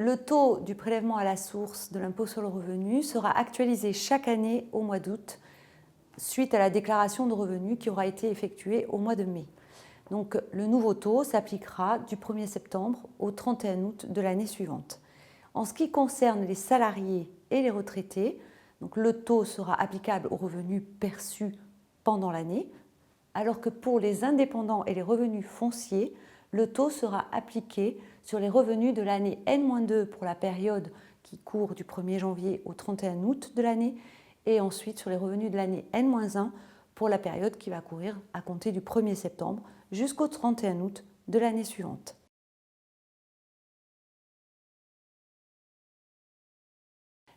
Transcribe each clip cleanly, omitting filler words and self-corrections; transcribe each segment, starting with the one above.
le taux du prélèvement à la source de l'impôt sur le revenu sera actualisé chaque année au mois d'août, suite à la déclaration de revenus qui aura été effectuée au mois de mai. Donc le nouveau taux s'appliquera du 1er septembre au 31 août de l'année suivante. En ce qui concerne les salariés et les retraités, donc le taux sera applicable aux revenus perçus pendant l'année, alors que pour les indépendants et les revenus fonciers, le taux sera appliqué sur les revenus de l'année N-2 pour la période qui court du 1er janvier au 31 août de l'année et ensuite sur les revenus de l'année N-1 pour la période qui va courir à compter du 1er septembre jusqu'au 31 août de l'année suivante.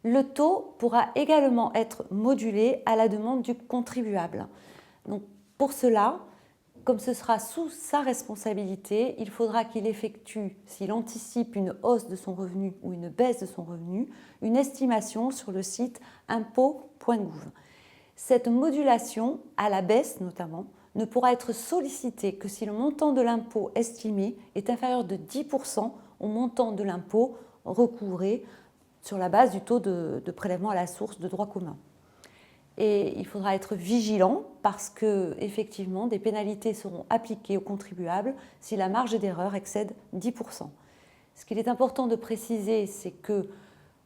Le taux pourra également être modulé à la demande du contribuable. Donc, pour cela, comme ce sera sous sa responsabilité, il faudra qu'il effectue, s'il anticipe une hausse de son revenu ou une baisse de son revenu, une estimation sur le site impôts.gouv. Cette modulation, à la baisse notamment, ne pourra être sollicitée que si le montant de l'impôt estimé est inférieur de 10% au montant de l'impôt recouvré sur la base du taux de prélèvement à la source de droit commun. Et il faudra être vigilant parce que, effectivement, des pénalités seront appliquées aux contribuables si la marge d'erreur excède 10%. Ce qu'il est important de préciser, c'est que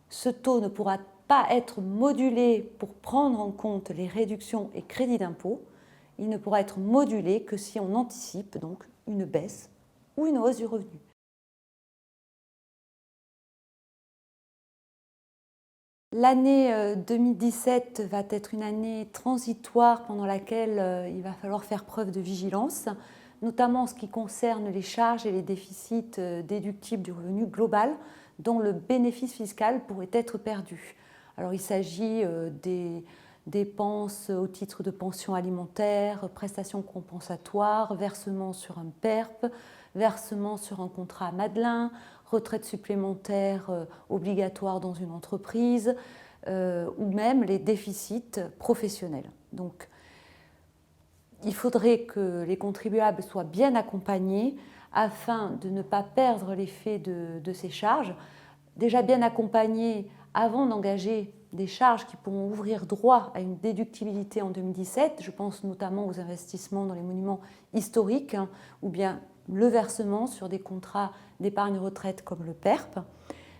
ce taux ne pourra pas être modulé pour prendre en compte les réductions et crédits d'impôt. Il ne pourra être modulé que si on anticipe donc une baisse ou une hausse du revenu. L'année 2017 va être une année transitoire pendant laquelle il va falloir faire preuve de vigilance, notamment en ce qui concerne les charges et les déficits déductibles du revenu global dont le bénéfice fiscal pourrait être perdu. Alors il s'agit des dépenses au titre de pension alimentaire, prestations compensatoires, versements sur un PERP, versement sur un contrat Madelin, retraite supplémentaire obligatoire dans une entreprise ou même les déficits professionnels. Donc, il faudrait que les contribuables soient bien accompagnés afin de ne pas perdre l'effet de ces charges. Déjà bien accompagnés avant d'engager des charges qui pourront ouvrir droit à une déductibilité en 2017. Je pense notamment aux investissements dans les monuments historiques ou bien le versement sur des contrats d'épargne retraite comme le PERP.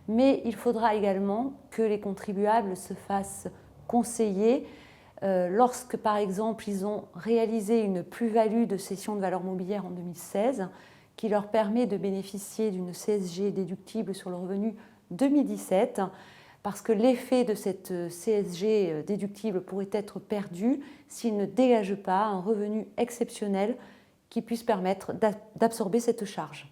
Mais il faudra également que les contribuables se fassent conseiller lorsque, par exemple, ils ont réalisé une plus-value de cession de valeur mobilière en 2016 qui leur permet de bénéficier d'une CSG déductible sur le revenu 2017 parce que l'effet de cette CSG déductible pourrait être perdu s'ils ne dégagent pas un revenu exceptionnel qui puisse permettre d'absorber cette charge.